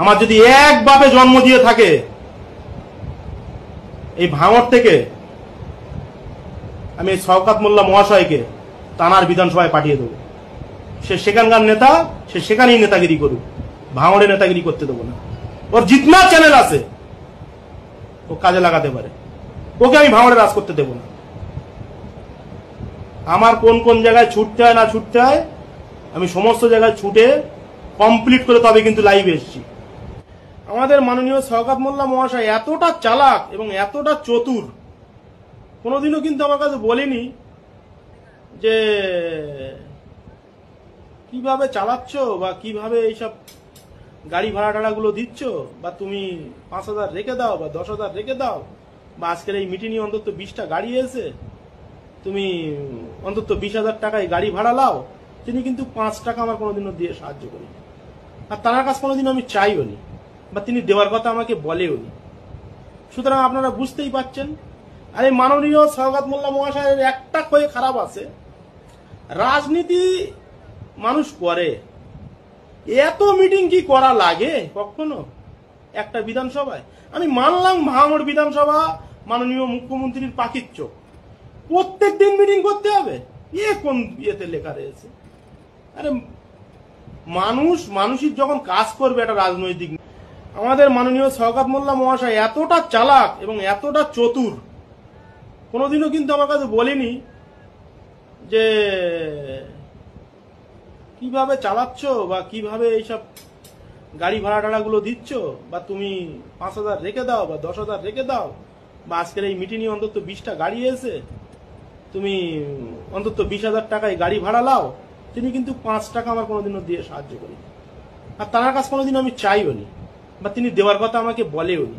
আমার যদি এক বাপে জন্ম দিয়ে থাকে এই ভাঙড় থেকে আমি শওকত মোল্লা মহাশয়কে তানার বিধানসভায় পাঠিয়ে দেবো। সে সেখানকার নেতা, সে সেখানেই নেতাগিরি করুক, ভাঙড়ে নেতাগিরি করতে দেবো না। ওর জিতনা চ্যানেল আছে ও কাজে লাগাতে পারে, ওকে আমি ভাঙড়ে রাজ করতে দেবো না। আমার কোন কোন জায়গায় ছুটতে হয় না ছুটতে হয় আমি সমস্ত জায়গায় ছুটে কমপ্লিট করে তবে কিন্তু লাইভে এসেছি। আমাদের মাননীয় শওকত মোল্লা মহাশয় এতটা চালাক এবং এতটা চতুর, কোনোদিনও কিন্তু আমার কাছে বলেনি যে কিভাবে চালাচ্ছ বা কিভাবে এইসব গাড়ি ভাড়া টাড়াগুলো দিচ্ছ, বা তুমি 5,000 রেখে দাও বা 10,000 রেখে দাও, বা আজকের এই মিটিংয়ে অন্তত 20টা গাড়ি এসে তুমি অন্তত 20,000 টাকায় গাড়ি ভাড়া লাও। তিনি কিন্তু 5 টাকা আমার কোনোদিনও দিয়ে সাহায্য করি, আর তার কাছে কোনোদিন আমি চাইও নি, বা তিনি দেওয়ার কথা আমাকে বলেও নি। সুতরাং আপনারা বুঝতেই পাচ্ছেন। আর এই মাননীয় শওকত মোল্লা মহাশয়ের একটা কয়ে খারাপ আছে, রাজনীতি মানুষ করে, এত মিটিং কি করা লাগে কখনো একটা বিধানসভায়? আমি মানলাম ভাঙড় বিধানসভা মাননীয় মুখ্যমন্ত্রীর পাখির চোখ, প্রত্যেক দিন মিটিং করতে হবে, এ কোন ইয়েতে লেখা রয়েছে? আরে মানুষের যখন কাজ করবে একটা রাজনৈতিক, আমাদের মাননীয় শওকত মোল্লা মহাশয় এতটা চালাক এবং এতটা চতুর, কোনোদিনও কিন্তু আমার কাছে বলেনি যে কিভাবে চালাচ্ছ বা কিভাবে এইসব গাড়ি ভাড়া টাড়াগুলো দিচ্ছ, বা তুমি 5,000 রেখে দাও বা 10,000 রেখে দাও, বা আজকের এই মিটিংয়ে অন্তত 20টা গাড়ি এসে তুমি অন্তত 20,000 টাকায় গাড়ি ভাড়া লাও। তিনি কিন্তু 5 টাকা আমার কোনোদিনও দিয়ে সাহায্য করি, আর তার কাছে কোনোদিন আমি চাইও নি, বা তিনি দেওয়ার কথা আমাকে বলেও নি।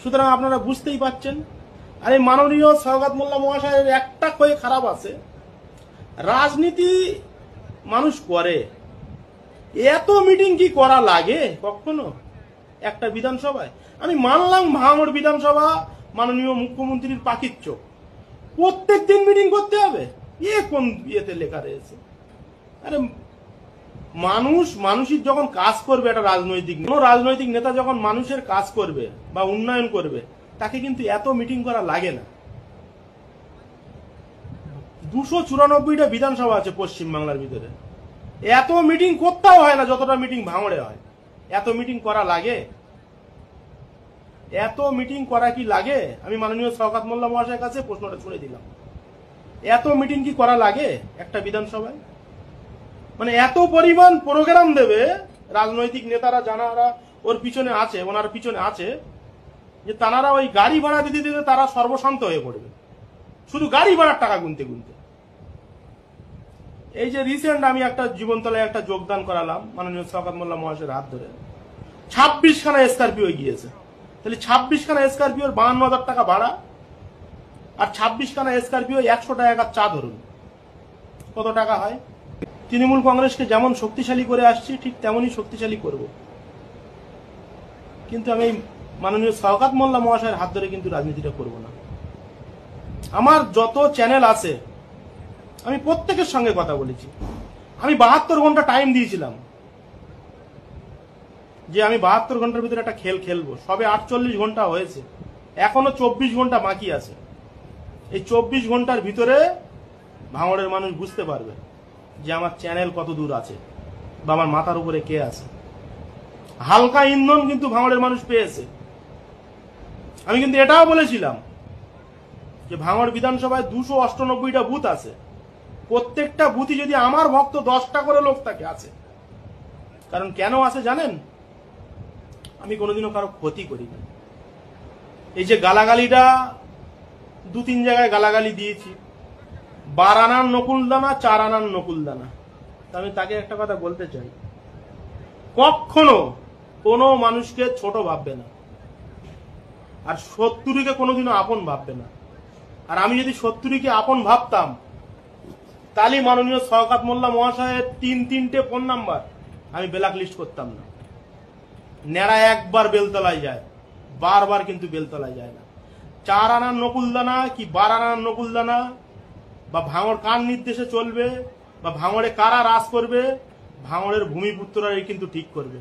সুতরাং আপনারা বুঝতেই পাচ্ছেন। আর এই মাননীয় শওকত মোল্লা মহাশয়ের একটা কয়ে খারাপ আছে, রাজনীতি মানুষ করে, এত মিটিং কি করা লাগে কখনো একটা বিধানসভায়? আমি মানলাম ভাঙড় বিধানসভা মাননীয় মুখ্যমন্ত্রীর পাখির চোখ, প্রত্যেক দিন মিটিং করতে হবে, এ কোন ইয়েতে লেখা রয়েছে? আরে মানুষের যখন কাজ করবে একটা রাজনৈতিক নেতা যখন মানুষের কাজ করবে বা উন্নয়ন করবে, তাকে কিন্তু এত মিটিং করা লাগে না। 294টা বিধানসভা আছে পশ্চিমবাংলার ভিতরে, এত মিটিং করতেও হয় না যতটা মিটিং ভাঙড়ে হয়। এত মিটিং করা লাগে? এত মিটিং করা কি লাগে? আমি মাননীয় শওকত মোল্লা মহাশয়ের কাছে প্রশ্নটা ছুড়ে দিলাম, এত মিটিং কি করা লাগে একটা বিধানসভায়? মানে এত পরিমাণ প্রোগ্রাম দেবে রাজনৈতিক নেতারা, যারা ওর পিছনে আছে, ওনার পিছনে আছে, যে তারা ওই গাড়ি ভাড়া দিতে দিতে তারা সর্বশান্ত হয়ে পড়বে, শুধু গাড়ি ভাড়ার টাকা গুনতে গুনতে। এই যে রিসেন্ট আমি একটা জীবনতলায় একটা যোগদান করালাম মাননীয় শওকত মোল্লা মহাশয়ের হাত ধরে, 26খানা স্করপিও গিয়েছে। তাহলে 26খানা স্করপিওর 52,000 টাকা ভাড়া, আর 26খানা স্করপিও 100 টাকা চা ধরুন, কত টাকা হয়? তৃণমূল কংগ্রেসকে যেমন শক্তিশালী করে আসছি ঠিক তেমনই শক্তিশালী করব, কিন্তু আমি মাননীয় শওকত মোল্লা মহাশয়ের হাত ধরে কিন্তু রাজনীতিটা করব না। আমার যত চ্যানেল আছে আমি প্রত্যেকের সঙ্গে কথা বলেছি। আমি 72 ঘন্টা টাইম দিয়েছিলাম যে আমি 72 ঘন্টার ভিতরে একটা খেল খেলবো, সবে 48 ঘন্টা হয়েছে, এখনো 24 ঘন্টা বাকি আছে। এই 24 ঘন্টার ভিতরে ভাঙড়ের মানুষ বুঝতে পারবে যে আমার চ্যানেল কত দূর আছে বা আমার মাথার উপরে কে আছে। হালকা ইন্ধন কিন্তু ভাঙড়ের মানুষ পেয়েছে। আমি কিন্তু এটাও বলেছিলাম যে ভাঙড় বিধানসভায় 298টা বুথ আছে, প্রত্যেকটা বুথই যদি আমার ভক্ত 10টা করে লোক থাকে আছে। কারণ কেন আছে জানেন? আমি কোনোদিনও কারো ক্ষতি করি না। এই যে গালাগালিটা 2-3 জায়গায় গালাগালি দিয়েছি, 12 আনার নকুলদানা, 4 আনার নকুলদানা। আমি তাকে একটা কথা বলতে চাই, কখনো কোনো মানুষকে ছোট ভাববে না, আর শত্রুকে কোনোদিনও আপন ভাববে না। আর আমি যদি শত্রুকে আপন ভাবতাম তাহলে মাননীয় শওকত মোল্লা মহাশয়ের 3-3টে ফোন নাম্বার আমি ব্ল্যাক লিস্ট করতাম না। নেড়া একবার বেলতলায় যায়, বারবার কিন্তু বেলতলায় যায় না। 4 আনার নকুলদানা কি 12 আনার নকুলদানা, বা ভাঙড় কার নির্দেশে চলবে, বা ভাঙড়ে কারা রাজ করবে, ভাঙড়ের ভূমিপুত্ররাই কিন্তু ঠিক করবে।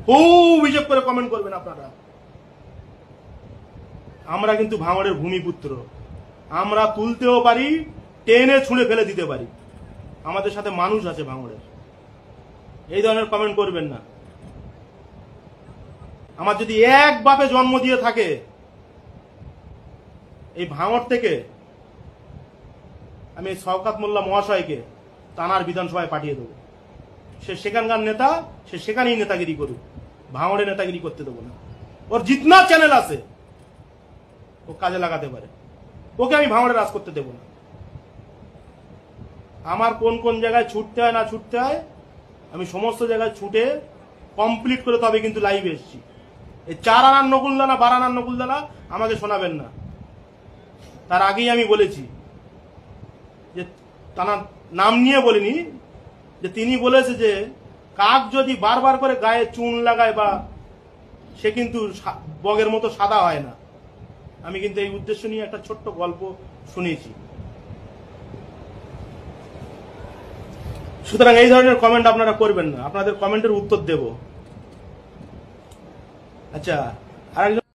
খুব হিসেব করে কমেন্ট করবেন আপনারা। আমরা কিন্তু ভাঙড়ের ভূমিপুত্র, আমরা তুলতেও পারি, টেনে ছুঁড়ে ফেলে দিতে পারি। আমাদের সাথে মানুষ আছে ভাঙড়ের। এই ধরনের কমেন্ট করবেন না। আমার যদি এক বাপে জন্ম দিয়ে থাকে, এই ভাঙড় থেকে আমি শওকত মোল্লা মহাশয়কে তানার বিধানসভায় পাঠিয়ে দেবো। সে সেখানকার নেতা, সে সেখানেই নেতাগিরি করুক, ভাঙড়ে নেতাগিরি করতে দেবো না। ওর জিতনা চ্যানেল আছে, ও কাজে লাগাতে পারে, ওকে আমি ভাঙড়ে রাজ করতে দেবো না। আমার কোন কোন জায়গায় ছুটতে হয় না ছুটতে হয়, আমি সমস্ত জায়গায় ছুটে কমপ্লিট করে তবে কিন্তু লাইভে এসেছি। এই 4 আনার নকুলদানা 12 আনার নকুলদানা আমাকে শোনাবেন না। তার আগেই আমি বলেছি যে তার নাম নিয়ে বলিনি, যে তিনি বলেছে যে কাক যদি বারবার করে গায়ে চুন লাগায় বা সে কিন্তু বগের মতো সাদা হয় না। আমি কিন্তু এই উদ্দেশ্য নিয়ে একটা ছোট্ট গল্প শুনিয়েছি। সুতরাং এই ধরনের কমেন্ট আপনারা করবেন না, আপনাদের কমেন্টের উত্তর দেব। আচ্ছা, আরেকজন